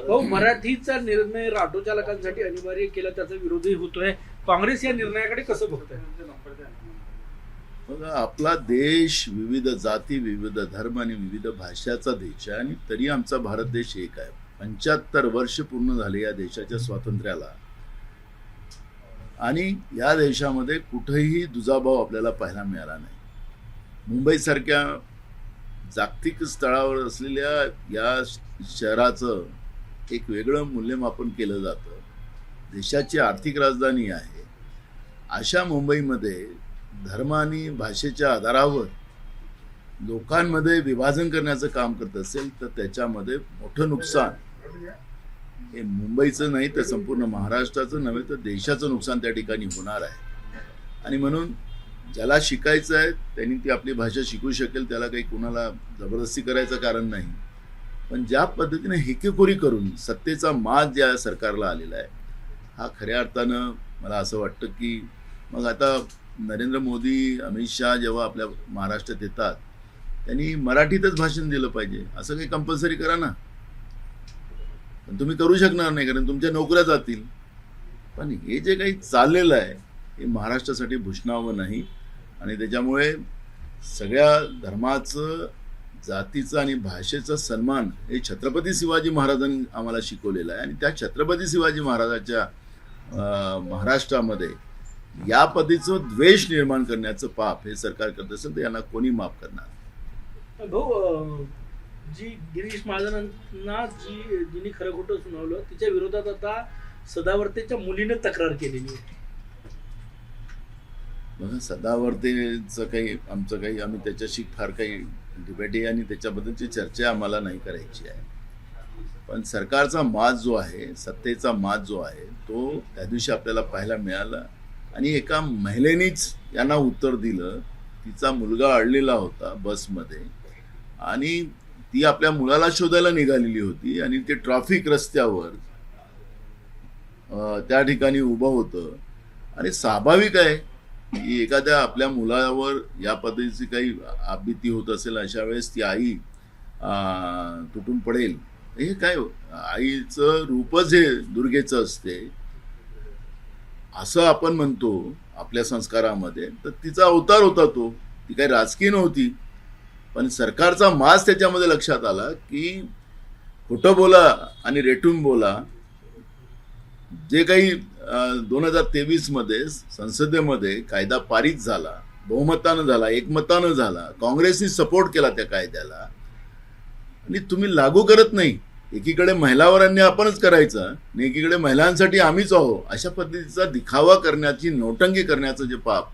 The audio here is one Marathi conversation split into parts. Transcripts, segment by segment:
भाऊ, मराठीचा निर्णय ऑटो चालकांसाठी अनिवार्य केला, त्याचा विरोधही होतोय. काँग्रेस या निर्णयाकडे कसं बघतोय? बघा, आपला देश विविध जाती, विविध धर्म आणि विविध भाषाचा देश आहे आणि तरी आमचा भारत देश एक आहे. 75 वर्ष पूर्ण झाले या देशाच्या स्वातंत्र्याला आणि या देशामध्ये कुठेही दुजाभाव आपल्याला पाहायला मिळाला नाही. मुंबईसारख्या जागतिक स्तरावर असलेल्या या शहराचं एक वेगळं मूल्यमापन केलं जातं. देशाची आर्थिक राजधानी आहे. अशा मुंबईमध्ये धर्म आणि भाषेच्या आधारावर लोकांमध्ये विभाजन करण्याचं काम करत असेल तर त्याच्यामध्ये मोठं नुकसान हे मुंबईचं नाही तर संपूर्ण महाराष्ट्राचं नव्हे तर देशाचं नुकसान त्या ठिकाणी होणार आहे. आणि म्हणून ज्याला शिकायचं आहे त्यांनी ती आपली भाषा शिकू शकेल, त्याला काही कुणाला जबरदस्ती करायचं कारण नाही. पण ज्या पद्धतीने हेकेखोरी करून सत्तेचा माज ज्या सरकारला आलेला आहे हा खऱ्या अर्थानं मला असं वाटतं की मग आता नरेंद्र मोदी, अमित शहा जेव्हा आपल्या महाराष्ट्रात येतात त्यांनी मराठीतच भाषण दिलं पाहिजे. असं काही कंपल्सरी करा ना. पण तुम्ही करू शकणार नाही कारण तुमच्या नोकऱ्या जातील. पण हे जे काही चाललेलं आहे हे महाराष्ट्रासाठी भूषणावं नाही आणि त्याच्यामुळे सगळ्या धर्माचं, जातीचं आणि भाषेचा सन्मान हे छत्रपती शिवाजी महाराजांनी आम्हाला शिकवलेलं आहे. आणि त्या छत्रपती शिवाजी महाराजाच्या महाराष्ट्रामध्ये या पद्धतीचं द्वेष निर्माण करण्याचं पाप हे सरकार करत असेल तर यांना कोणी माफ करणार? भाऊ, जी गिरीश महाजनांना जिने खरं खोटं सुनावलं तिच्या विरोधात आता सदावर्तेच्या मुलीने तक्रार केलेली आहे. बघा, सदावर्तेचं काही आमचं काही आम्ही त्याच्याशी फार काही डिबेट आणि त्याच्याबद्दलची चर्चा आम्हाला नाही करायची आहे. पण सरकारचा माज जो आहे, सत्तेचा माज जो आहे तो त्या दिवशी आपल्याला पाहायला मिळाला. आणि एका महिलेनीच यांना उत्तर दिलं. तिचा मुलगा अडलेला होता बसमध्ये आणि ती आपल्या मुलाला शोधायला निघालेली होती आणि ते ट्रॅफिक रस्त्यावर त्या ठिकाणी उभं होतं. आणि स्वाभाविक आहे की एखाद्या आपल्या मुलावर या पद्धतीची काही आपत्ती होत असेल अशा वेळेस ती आई तुटून पडेल. हे काय, आईचं रूपच हे दुर्गेचं असते असं आपण म्हणतो आपल्या संस्कारामध्ये. तर तिचा अवतार होता तो, ती काही राजकीय नव्हती. पण सरकारचा माज त्याच्यामध्ये लक्षात आला की खोटं बोला आणि रेटून बोला. जे काही 2023 मध्ये संसदेमध्ये कायदा पारित झाला, बहुमतानं झाला, एकमतानं झाला, काँग्रेसनी सपोर्ट केला त्या कायद्याला आणि तुम्ही लागू करत नाही. एकीकडे महिलावर अन्याय आपणच करायचा आणि एकीकडे महिलांसाठी आम्हीच आहो अशा पद्धतीचा दिखावा करण्याची, नौटंकी करण्याचं जे पाप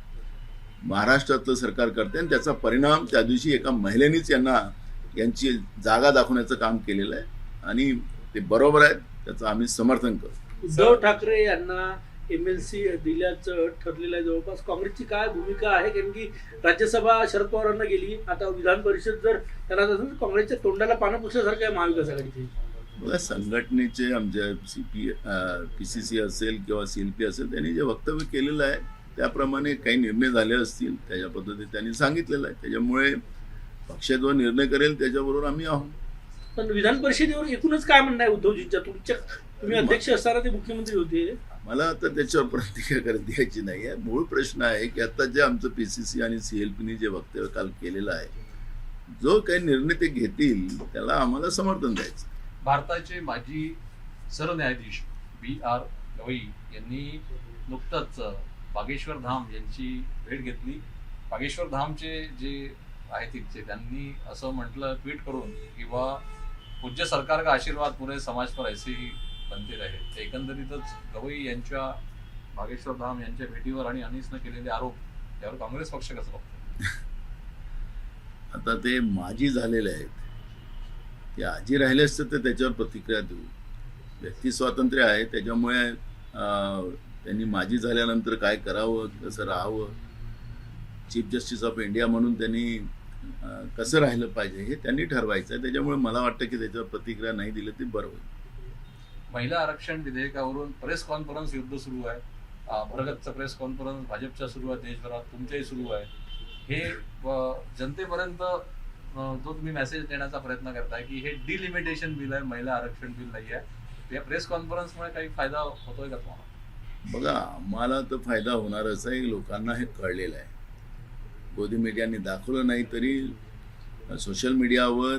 महाराष्ट्रातलं सरकार करते आणि त्याचा परिणाम त्या दिवशी एका महिलेनीच यांची जागा दाखवण्याचं काम केलेलं आहे. आणि ते बरोबर आहे, त्याचं आम्ही समर्थन करतो. उद्धव ठाकरे यांना MLC दिल्याचं ठरलेलं आहे. जवळपास काँग्रेसची काय भूमिका आहे? कारण की राज्यसभा शरद पवारांना गेली, आता विधान परिषद जर त्यांना असेल तर काँग्रेसच्या तोंडाला पानं पुसल्यासारखं आहे महाविकास आघाडीची. बघा, संघटनेचे आमच्या PCC असेल किंवा CLP असेल त्यांनी जे वक्तव्य केलेलं आहे त्याप्रमाणे काही निर्णय झाले असतील त्याच्या पद्धतीने त्यांनी सांगितलेलं आहे. त्याच्यामुळे पक्ष जो निर्णय करेल त्याच्याबरोबर आम्ही आहोत. पण विधान परिषदेवर एकूणच काय म्हणणं आहे उद्धवजींच्या? तुम्ही अध्यक्ष असताना ते मुख्यमंत्री होते. मला आता त्याच्यावर प्रतिक्रिया करत द्यायची नाही आहे. मूळ प्रश्न आहे की आता जे आमचं PCC आणि CLPने जे वक्तव्य काल केलेलं आहे, जो काही निर्णय ते घेतील त्याला आम्हाला समर्थन द्यायचं. भारताचे माजी सरन्यायाधीश BR गवई यांनी नुकतंच बागेश्वर धाम यांची भेट घेतली. बागेश्वर धामचे जे आहेत तिथचे त्यांनी असं म्हटलं ट्विट करून किंवा पूज्य सरकार का आशीर्वाद पुरे समाज पर ऐसे ही बनते रहे. ते एकंदरीतच गवई यांच्या बागेश्वर धाम यांच्या भेटीवर आणि अनिसनं केलेले आरोप त्यावर काँग्रेस पक्ष कसं बघतो? आता ते माजी झालेले आहेत, ते आजी राहिले असते तर त्याच्यावर प्रतिक्रिया देऊ. व्यक्ती स्वातंत्र्य आहे, त्याच्यामुळे त्यांनी माजी झाल्यानंतर काय करावं, कसं राहावं, चीफ जस्टिस ऑफ इंडिया म्हणून त्यांनी कसं राहिलं पाहिजे हे त्यांनी ठरवायचं आहे. त्याच्यामुळे मला वाटतं की त्याच्यावर प्रतिक्रिया नाही दिली ती बरं होईल. महिला आरक्षण विधेयकावरून प्रेस कॉन्फरन्स युद्ध सुरू आहे. भरगतचा प्रेस कॉन्फरन्स भाजपच्या सुरू आहे, देशभरात तुमच्याही सुरू आहे. हे जनतेपर्यंत जो तुम्ही मेसेज देण्याचा प्रयत्न करताय की हे डिलिमिटेशन बिल आहे, महिला आरक्षण बिल नाही आहे, या प्रेस कॉन्फरन्समुळे काही फायदा होतोय का तुम्हाला? बघा, आम्हाला तर फायदा होणारच आहे, लोकांना हे कळलेलं आहे. गोदी मीडियाने दाखवलं नाही तरी सोशल मीडियावर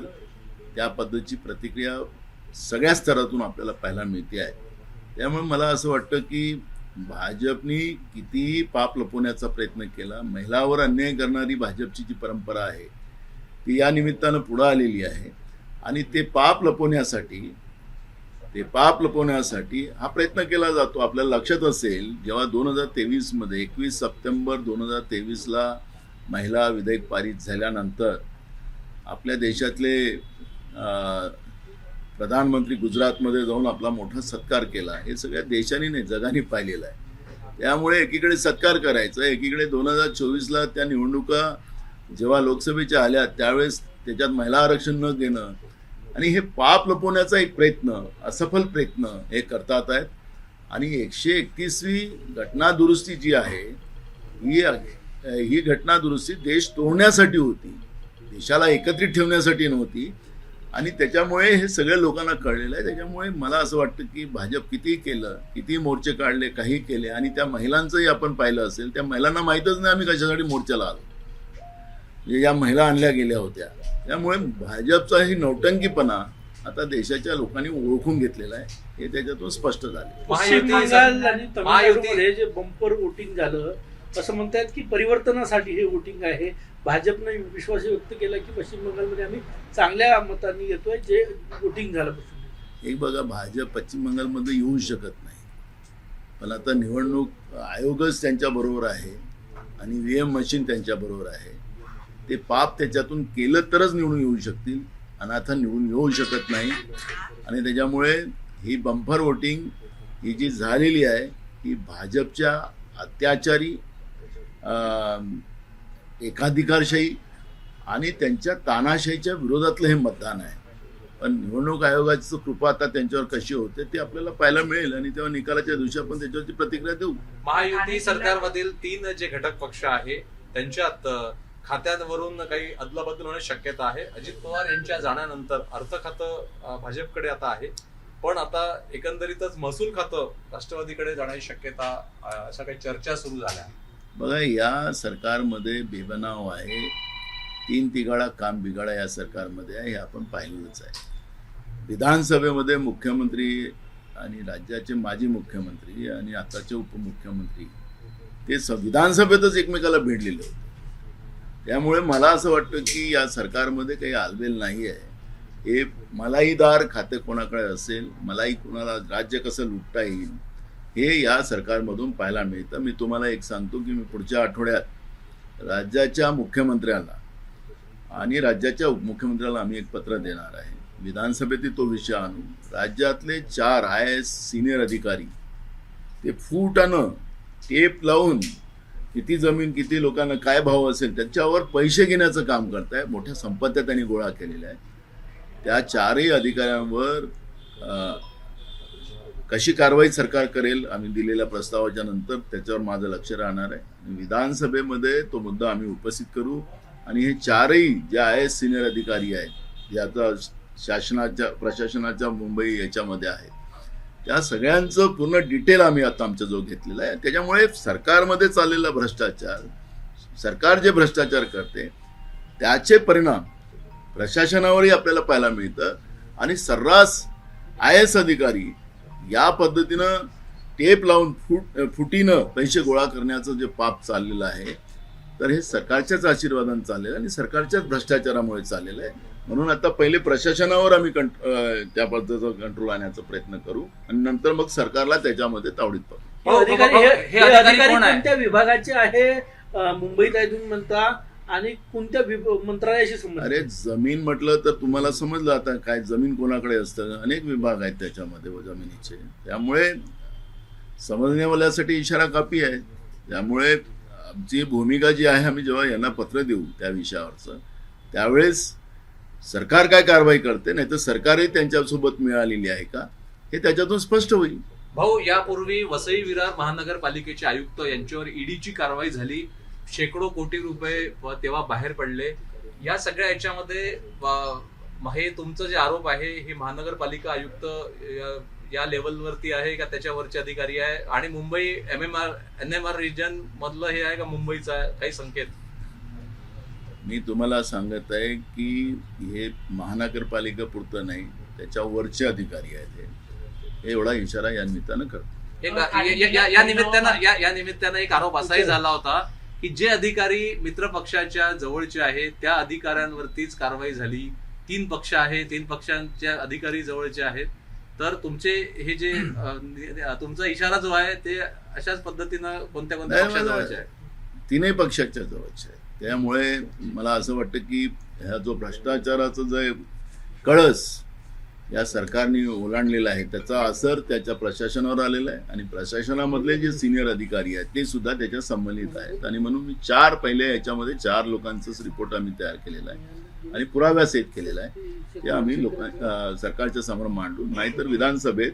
त्या पद्धतीची प्रतिक्रिया सगळ्या स्तरातून आपल्याला पाहायला मिळते आहे. त्यामुळे मला असं वाटतं की भाजपनी कितीही पाप लपवण्याचा प्रयत्न केला, महिलावर अन्याय करणारी भाजपची जी परंपरा आहे ती या निमित्तानं पुढं आलेली आहे. आणि ते पाप लपवण्यासाठी हा प्रयत्न केला जातो. आपल्याला लक्षात असेल, जेव्हा 2023 21 सप्टेंबर 2023 महिला विधेयक पारित झाल्यानंतर आपल्या देशातले प्रधानमंत्री गुजरातमध्ये जाऊन आपला मोठा सत्कार केला. हे सगळ्या देशांनी नाही, जगाने पाहिलेलं आहे. त्यामुळे एकीकडे सत्कार करायचं, एकीकडे 2024 त्या निवडणुका जेव्हा लोकसभेच्या आल्या त्यावेळेस त्याच्यात महिला आरक्षण न देणं आणि हे पाप लपवण्याचा एक प्रयत्न, असफल प्रयत्न हे करतात आहेत. आणि 131वी घटना दुरुस्ती जी आहे ही घटना दुरुस्ती देश तोडण्यासाठी होती, देशाला एकत्रित ठेवण्यासाठी नव्हती. आणि त्याच्यामुळे हे सगळ्या लोकांना कळलेलं आहे. त्याच्यामुळे मला असं वाटतं की भाजप कितीही केलं, कितीही मोर्चे काढले, काही केले, आणि त्या महिलांचंही आपण पाहिलं असेल, त्या महिलांना माहीतच नाही आम्ही कशासाठी मोर्चाला आलो, म्हणजे या महिला आणल्या गेल्या होत्या. त्यामुळे भाजपचा ही नौटंकीपणा आता देशाच्या लोकांनी ओळखून घेतलेला आहे, हे त्याच्यातून स्पष्ट झाले. पश्चिम बंगाल आणि तमिळनाडूमध्ये जे बंपर वोटिंग झालं, असं म्हणतात की परिवर्तनासाठी हे वोटिंग आहे. भाजपने विश्वास व्यक्त केला की पश्चिम बंगालमध्ये आम्ही चांगल्या मतांनी येतोय, जे वोटिंग झालं. एक बघा, भाजप पश्चिम बंगालमध्ये येऊ शकत नाही, पण आता निवडणूक आयोगच त्यांच्या बरोबर आहे आणि EVM मशीन त्यांच्या बरोबर आहे. ते पाप त्याच्यातून केलं तरच निवडून येऊ शकतील, अनाथा निवडून येऊ शकत नाही. आणि त्याच्यामुळे ही बंपर वोटिंग ही जी झालेली आहे ही भाजपच्या अत्याचारी एकाधिकारशाही आणि त्यांच्या तानाशाहीच्या विरोधातलं हे मतदान आहे. पण निवडणूक आयोगाची कृपा आता त्यांच्यावर कशी होते ते आपल्याला पाहायला मिळेल आणि तेव्हा निकालाच्या दिवशी आपण त्याच्यावरची प्रतिक्रिया देऊ. महायुती सरकारमधील 3 जे घटक पक्ष आहे त्यांच्यात खात्यांवरून काही अदलाबदल होण्याची शक्यता आहे. अजित पवार यांच्या जाण्यानंतर अर्थ खातं भाजपकडे आता आहे, पण आता एकंदरीतच महसूल खातं राष्ट्रवादीकडे जाण्याची शक्यता, अशा काही चर्चा सुरू झाल्या. बघा, या सरकारमध्ये बेबनाव आहे, 3 तिघाडा काम बिघाडा या सरकारमध्ये आहे, हे आपण पाहिलेलंच आहे. विधानसभेमध्ये मुख्यमंत्री आणि राज्याचे माजी मुख्यमंत्री आणि आताचे उपमुख्यमंत्री ते विधानसभेतच एकमेकाला भिडलेले होते. त्यामुळे मला असं वाटतं की या सरकारमध्ये काही आलबेल नाही आहे. हे मलाईदार खाते कोणाकडे असेल, मलाई कोणाला राज्य कसं लुटता येईल, हे या सरकारमधून पाहायला मिळतं. मी तुम्हाला एक सांगतो की मी पुढच्या आठवड्यात राज्याच्या मुख्यमंत्र्याला आणि राज्याच्या उपमुख्यमंत्र्याला आम्ही एक पत्र देणार आहे. विधानसभेतील तो विषय आणून राज्यातले 4 IAS सिनियर अधिकारी ते फुटानं टेप लावून किती जमीन, किती लोकांना काय भाव असेल त्याच्यावर पैसे घेण्याचं काम करताय. मोठ्या संपत्त्या त्यांनी गोळा केलेल्या आहे. त्या 4ही अधिकाऱ्यांवर कशी कारवाई सरकार करेल आम्ही दिलेल्या प्रस्तावाच्या नंतर त्याच्यावर माझं लक्ष राहणार आहे. विधानसभेमध्ये तो मुद्दा आम्ही उपस्थित करू आणि हे 4ही जे IAS सिनियर अधिकारी आहेत जे आता प्रशासनाच्या मुंबई याच्यामध्ये आहेत, त्या सगळ्यांचं पूर्ण डिटेल आम्ही आता आमच्याजवळ घेतलेलं आहे. त्याच्यामुळे सरकारमध्ये चाललेला भ्रष्टाचार, सरकार जे भ्रष्टाचार करते त्याचे परिणाम प्रशासनावरही आपल्याला पाहायला मिळतं. आणि सर्रास IAS अधिकारी या पद्धतीनं टेप लावून फुटीनं पैसे गोळा करण्याचं जे पाप चाललेलं आहे, तर हे सरकारच्याच आशीर्वादाने चाललेलं आहे आणि सरकारच्याच भ्रष्टाचारामुळे चाललेलं आहे. म्हणून आता पहिले प्रशासनावर आम्ही त्या पद्धतीचा कंट्रोल आणण्याचा प्रयत्न करू आणि नंतर मग सरकारला त्याच्यामध्ये तावडीत पाहू. हे अधिकारी कोणत्या विभागाचे आहे, मुंबईत आहे तुम्ही म्हणता, आणि कोणत्या मंत्रालयाशी संबंधित? अरे, जमीन म्हटलं तर तुम्हाला समजलं आता काय, जमीन कोणाकडे असतं, अनेक विभाग आहेत त्याच्यामध्ये जमिनीचे. त्यामुळे समजण्यावाल्यासाठी इशारा कापी आहे. त्यामुळे आमची भूमिका जी आहे, आम्ही जेव्हा यांना पत्र देऊ त्या विषयावरचं त्यावेळेस सरकार काय कारवाई करते, नाही तर सरकारही त्यांच्यासोबत मिळालेली आहे का, हे त्याच्यातून स्पष्ट होईल. भाऊ, यापूर्वी वसई विरार महानगरपालिकेचे आयुक्त यांच्यावर ईडीची कारवाई झाली, शेकडो कोटी रुपये तेव्हा बाहेर पडले. या सगळ्या याच्यामध्ये हे तुमचं जे आरोप आहे हे महानगरपालिका आयुक्त या लेवलवरती आहे का त्याच्यावरचे अधिकारी आहे, आणि मुंबई NMR रिजन मधलं हे आहे का मुंबईचा आहे? काही संकेत? मी तुम्हाला सांगत आहे की हे महानगरपालिका पुरतं नाही, त्याच्यावरचे अधिकारी आहेत हे एवढा इशारा या निमित्तानं करतो. या निमित्तानं एक आरोप असाही झाला होता की जे अधिकारी मित्र पक्षाच्या जवळचे आहेत त्या अधिकाऱ्यांवरतीच कारवाई झाली. 3 पक्ष आहे, 3 पक्षांच्या अधिकारी जवळचे आहेत, तर तुमचे हे जे तुमचा इशारा जो आहे ते अशाच पद्धतीनं कोणत्या पक्षाजवळचे आहे? 3 पक्षाच्या जवळचे आहे. त्यामुळे मला असं वाटतं की ह्या जो भ्रष्टाचाराचा जो कळस या सरकारने ओलांडलेला आहे त्याचा असर त्याच्या प्रशासनावर आलेला आहे, आणि प्रशासनामधले जे सिनियर अधिकारी आहेत ते सुद्धा त्याच्यात संबंधित आहेत. आणि म्हणून मी 4 पहिल्या याच्यामध्ये 4 लोकांचाच रिपोर्ट आम्ही तयार केलेला आहे आणि पुराव्यासहित केलेला आहे. ते आम्ही सरकारच्या समोर मांडू, नाहीतर विधानसभेत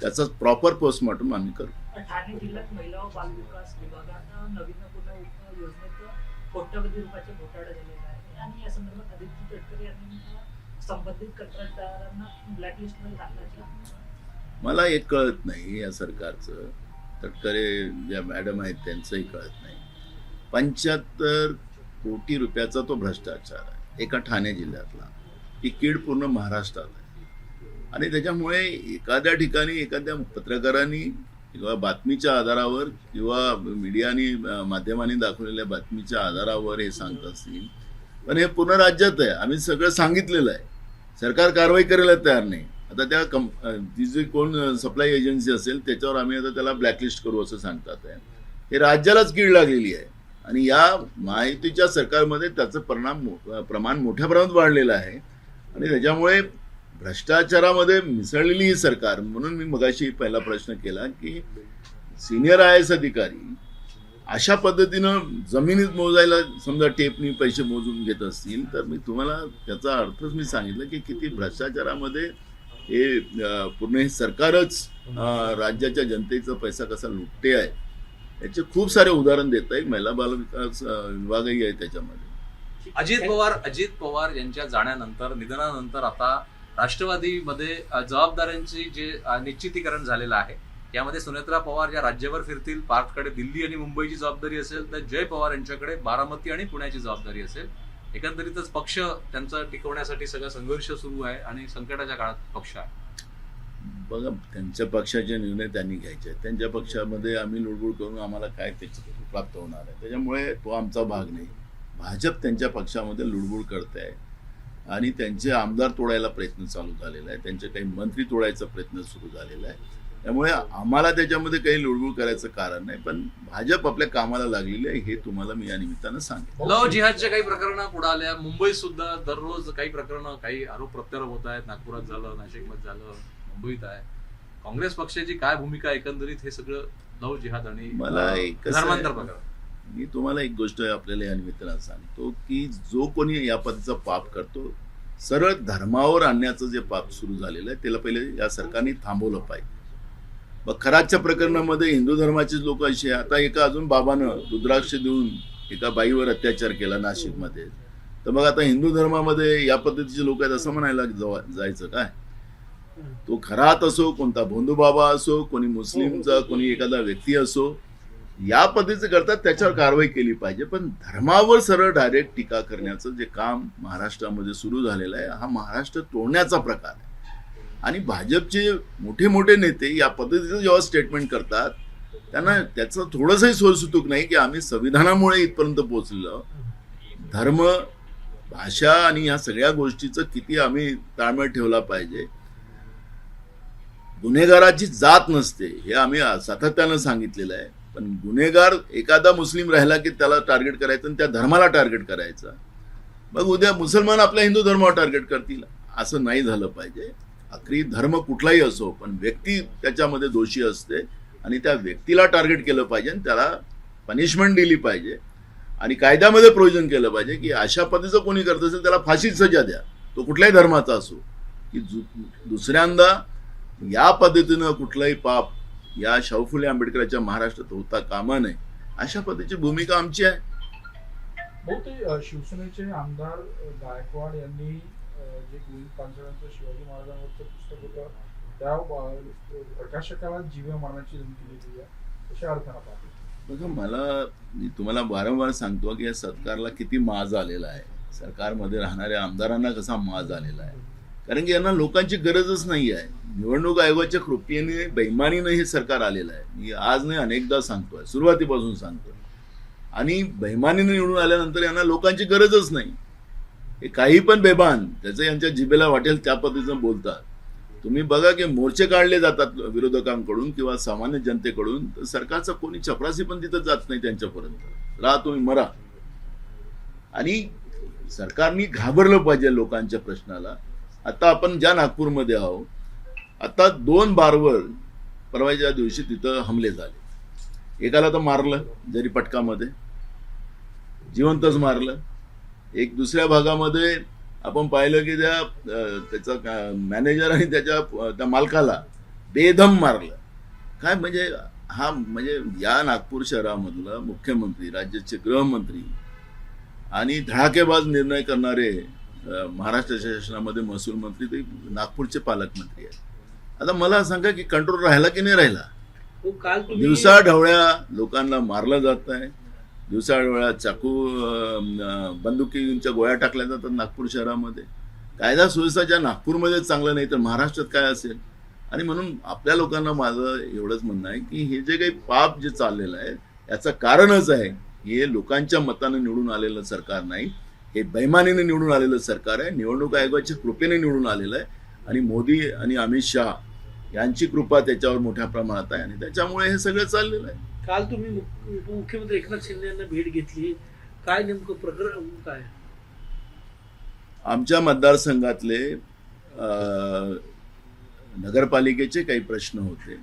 त्याचा प्रॉपर पोस्टमॉर्टम आम्ही करू. ठाणे जिल्ह्यात महिला व बालविकास विभागानं नवीन पुनर्वसन योजनेत कोट्यवधी रुपयाचे घोटाळा झालेला आहे, आणि या संदर्भात आदित्य तटकरे यांनी संबंधित कंत्राटदारांना ब्लॅकलिस्टमध्ये टाकण्याच्या. मला एक कळत नाही या सरकारचं, तटकरे ज्या मॅडम आहेत त्यांचंही कळत नाही. 75 कोटी रुपयाचा तो भ्रष्टाचार आहे एका ठाणे जिल्ह्यातला. ती कीड पूर्ण महाराष्ट्रात आहे, आणि त्याच्यामुळे एखाद्या ठिकाणी एखाद्या पत्रकारांनी किंवा बातमीच्या आधारावर किंवा मीडियानी माध्यमांनी दाखवलेल्या बातमीच्या आधारावर हे सांगत असतील, पण हे पूर्ण राज्यात आहे. आम्ही सगळं सांगितलेलं आहे, सरकार कारवाई करायला तयार नाही. आता त्या ती जी कोण सप्लाय एजन्सी असेल त्याच्यावर आम्ही आता त्याला ब्लॅकलिस्ट करू असं सांगतात आहे. हे राज्यालाच कीड लागलेली आहे, आणि या माहितीच्या सरकारमध्ये त्याचं प्रमाण मोठ्या प्रमाणात वाढलेलं आहे, आणि त्याच्यामुळे भ्रष्टाचारामध्ये मिसळलेली ही सरकार. म्हणून मी मगाशी पहिला प्रश्न केला की सिनियर IAS अधिकारी अशा पद्धतीनं जमिनीत मोजायला समजा टेपनी पैसे मोजून घेत असतील, तर मी तुम्हाला त्याचा अर्थच मी सांगितलं की किती भ्रष्टाचारामध्ये हे पूर्ण हे सरकारच राज्याच्या जनतेचा पैसा कसा लुटते आहे याचे खूप सारे उदाहरण देता येईल. महिला बालविकास विभागही आहे त्याच्यामध्ये. अजित पवार यांच्या जाण्यानंतर, निधनानंतर आता राष्ट्रवादीमध्ये जबाबदाऱ्यांची जे निश्चितीकरण झालेलं आहे, यामध्ये सुनेत्रा पवार ज्या राज्यभर फिरतील, पार्थकडे दिल्ली आणि मुंबईची जबाबदारी असेल, तर जय पवार यांच्याकडे बारामती आणि पुण्याची जबाबदारी असेल. एकंदरीतच पक्ष त्यांचा टिकवण्यासाठी सगळा संघर्ष सुरू आहे, आणि संकटाच्या काळात पक्ष आहे. बघा, त्यांच्या पक्षाचे निर्णय त्यांनी घ्यायचे आहेत. त्यांच्या पक्षामध्ये आम्ही लुडबुड करून आम्हाला काय त्याच्यात प्राप्त होणार आहे, त्याच्यामुळे तो आमचा भाग नाही. भाजप त्यांच्या पक्षामध्ये लुडबुड करते आहे, आणि त्यांचे आमदार तोडायला प्रयत्न चालू झालेला आहे, त्यांचे काही मंत्री तोडायचा प्रयत्न सुरू झालेला आहे. त्यामुळे आम्हाला त्याच्यामध्ये काही लुडबुड करायचं कारण नाही, पण भाजप आपल्या कामाला लागलेली आहे हे तुम्हाला मी या निमित्तानं सांगेन. लव जिहादच्या काही प्रकरणं पुढे आल्या. मुंबईत सुद्धा दररोज काही प्रकरणं, काही आरोप प्रत्यारोप होत आहेत. नागपुरात झालं, नाशिकमध्ये झालं, मुंबईत आहे. काँग्रेस पक्षाची काय भूमिका एकंदरीत हे सगळं लव जिहाद आणि मला एक धर्मांतर प्रकरण? मी तुम्हाला एक गोष्ट आपल्याला या निमित्तानं सांगतो की जो कोणी या पद्धतीचा पाप करतो, सरळ धर्मावर आणण्याचं जे पाप सुरू झालेलं आहे त्याला पहिले या सरकारने थांबवलं पाहिजे. मग खराच्या प्रकरणामध्ये हिंदू धर्माचेच लोक असे, आता एका अजून बाबानं रुद्राक्ष देऊन एका बाईवर अत्याचार केला नाशिकमध्ये, तर मग आता हिंदू धर्मामध्ये या पद्धतीचे लोक आहेत असं म्हणायला जायचं काय? तो खरात असो, कोणता भोंदू बाबा असो, कोणी मुस्लिमचा कोणी एखादा व्यक्ती असो, या पद्धतीचं करतात त्याच्यावर कारवाई केली पाहिजे. पण धर्मावर सरळ डायरेक्ट टीका करण्याचं जे काम महाराष्ट्रामध्ये सुरू झालेलं आहे, हा महाराष्ट्र तोडण्याचा प्रकार आहे. आणि भाजपचे मोठे मोठे नेते या पद्धतीचं जेव्हा स्टेटमेंट करतात त्यांना त्याचं थोडंसंही सोयसुतूक नाही की आम्ही संविधानामुळे इथपर्यंत पोहोचलो. धर्म, भाषा आणि या सगळ्या गोष्टीचं किती आम्ही ताळमेळ ठेवला पाहिजे. गुन्हेगाराची जात नसते हे आम्ही सातत्यानं सांगितलेलं आहे, पण गुन्हेगार एखादा मुस्लिम राहिला की त्याला टार्गेट करायचं आणि त्या धर्माला टार्गेट करायचं. मग उद्या मुसलमान आपल्या हिंदू धर्मावर टार्गेट करतील, असं नाही झालं पाहिजे. आखरी धर्म कुठलाही असो, पण व्यक्ती त्याच्यामध्ये दोषी असते आणि त्या व्यक्तीला टार्गेट केलं पाहिजे आणि त्याला पनिशमेंट दिली पाहिजे आणि कायद्यामध्ये प्रोव्हिजन केलं पाहिजे की अशा पद्धतीचं कोणी करत असेल त्याला फाशीची सजा द्या, तो कुठल्याही धर्माचा असो, की दुसऱ्यांदा या पद्धतीनं कुठलाही पाप या शाहू फुले आंबेडकरांच्या महाराष्ट्रात होता कामा नये, अशा पद्धतीची भूमिका आमची आहे. हो, ते शिवसेनेचे आमदार गायकवाड यांनी जे गोविंद पानसरेंचं शिवाजी महाराजांवरचं पुस्तक होतं त्या प्रकाशकाला जीवे मारण्याची धमकी दिली आहे, कशा अर्थानं पाहतो? बघा, मी तुम्हाला वारंवार सांगतो की या सरकारला किती माज आलेला आहे, सरकारमध्ये राहणाऱ्या आमदारांना कसा माज आलेला आहे. कारण की यांना लोकांची गरजच नाही आहे. निवडणूक आयोगाच्या कृपेने बेईमानीनं हे सरकार आलेलं आहे. मी आज नाही अनेकदा सांगतोय, सुरुवातीपासून सांगतोय. आणि बेईमानीने निवडून आल्यानंतर यांना लोकांची गरजच नाही. हे काही पण बेभान त्याचं यांच्या जिभेला वाटेल त्या पद्धतीनं बोलतात. तुम्ही बघा की मोर्चे काढले जातात विरोधकांकडून किंवा सामान्य जनतेकडून, तर सरकारचा कोणी चपरासी पण तिथं जात नाही त्यांच्यापर्यंत. राहा तुम्ही मरा. आणि सरकारने घाबरलं पाहिजे लोकांच्या प्रश्नाला. आता आपण ज्या नागपूरमध्ये आहोत, आता 2 बारवर परवाच्या दिवशी तिथं हमले झाले. एकाला तर मारलं जरीपटकामध्ये, जिवंतच मारलं. एक दुसऱ्या भागामध्ये आपण पाहिलं की त्याचा मॅनेजर आणि त्या मालकाला बेदम मारलं. काय म्हणजे म्हणजे या नागपूर शहरामधला मुख्यमंत्री, राज्याचे गृहमंत्री आणि धडाकेबाज निर्णय करणारे महाराष्ट्र शासनामध्ये महसूल मंत्री ते नागपूरचे पालकमंत्री आहेत. आता मला सांगा की कंट्रोल राहिला की नाही राहिला? हो, काल तुम्ही दिवसाढवळ्या लोकांना मारलं जात आहे. दिवसाढवळ्या चाकू बंदुकीच्या गोळ्या टाकल्या जातात नागपूर शहरामध्ये. कायदा सुव्यवस्था ज्या नागपूरमध्ये चांगलं नाही तर महाराष्ट्रात काय असेल? आणि म्हणून आपल्या लोकांना माझं एवढंच म्हणणं आहे की हे जे काही पाप जे चाललेलं आहे याचं कारणच आहे हे लोकांच्या मतानं निवडून आलेलं सरकार नाही, हे बेईमानीने निवडून आलेलं सरकार आहे. निवडणूक आयोगाच्या कृपेने निवडून आलेलं आहे आणि मोदी आणि अमित शहा यांची कृपा त्याच्यावर मोठ्या प्रमाणात आहे आणि त्याच्यामुळे हे सगळं चाललेलं आहे. काल तुम्ही उपमुख्यमंत्री एकनाथ शिंदे यांना भेट घेतली, काय नेमकं प्रकरण काय? आमच्या मतदारसंघातले नगरपालिकेचे काही प्रश्न होते,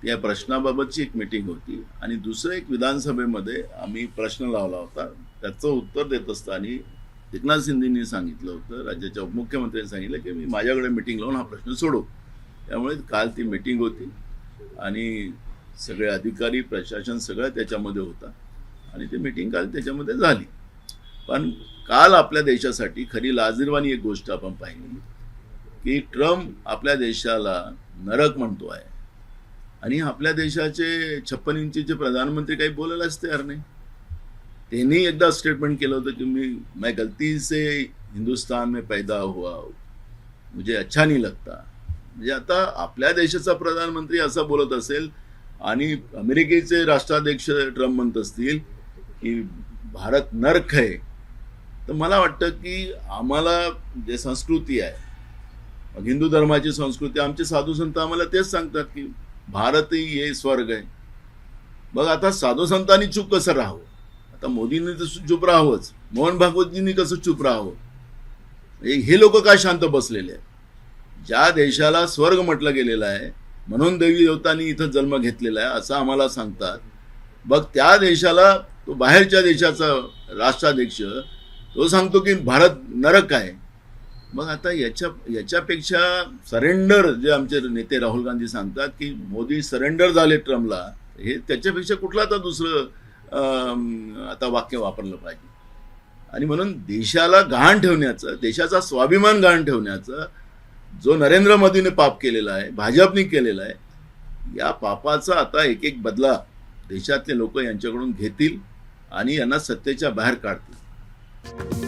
त्या प्रश्नाबाबतची एक मीटिंग होती. आणि दुसरं एक विधानसभेमध्ये आम्ही प्रश्न लावला होता, त्याचं उत्तर देत असताना एकनाथ शिंदेंनी सांगितलं होतं, राज्याच्या उपमुख्यमंत्र्यांनी सांगितलं की मी माझ्याकडे मीटिंग लावून हा प्रश्न सोडवू. त्यामुळे काल ती मीटिंग होती आणि सगळे अधिकारी, प्रशासन सगळं त्याच्यामध्ये होता आणि ती मीटिंग काल त्याच्यामध्ये झाली. पण काल आपल्या देशासाठी खरी लाजिरवाणी एक गोष्ट आपण पाहिली की ट्रम्प आपल्या देशाला नरक म्हणतो आहे आणि आपल्या देशाचे 56 इंचीचे प्रधानमंत्री काही बोलायलाच तयार नाही. त्यांनी एकदा स्टेटमेंट केलं होतं की मैं गलती से हिंदुस्तान में पैदा हुआ, मुझे अच्छा नहीं लगता. म्हणजे आता आपल्या देशाचा प्रधानमंत्री असं बोलत असेल आणि अमेरिकेचे राष्ट्राध्यक्ष ट्रम्प म्हणत असतील की भारत नरक आहे, तर मला वाटतं की आम्हाला जे संस्कृती आहे, हिंदू धर्माची संस्कृती, आमचे साधू संत आम्हाला तेच सांगतात की भारतही हे स्वर्ग आहे. बघ आता साधू संतांनी चूप कसं राहावं? आता मोदींनी तर चूप राहावंच, मोहन भागवतजींनी कसं चूप राहावं? हे लोक काय शांत बसलेले आहेत? ज्या देशाला स्वर्ग म्हटलं गेलेलं आहे म्हणून देवी देवतांनी इथं जन्म घेतलेला आहे असं आम्हाला सांगतात. बघ त्या देशाला, तो बाहेरच्या देशाचा राष्ट्राध्यक्ष तो सांगतो की भारत नरक आहे. मग आता याच्यापेक्षा सरेंडर, जे आमचे नेते राहुल गांधी सांगतात की मोदी सरेंडर झाले ट्रम्पला, हे त्याच्यापेक्षा कुठलं आता दुसरं आता वाक्य वापरलं पाहिजे. आणि म्हणून देशाला गहाण ठेवण्याचं, देशाचा स्वाभिमान गहाण ठेवण्याचं जो नरेंद्र मोदीने पाप केलेला आहे, भाजपने केलेला आहे, या पापाचा आता एक एक बदला देशातले लोक यांच्याकडून घेतील आणि यांना सत्तेच्या बाहेर काढतील.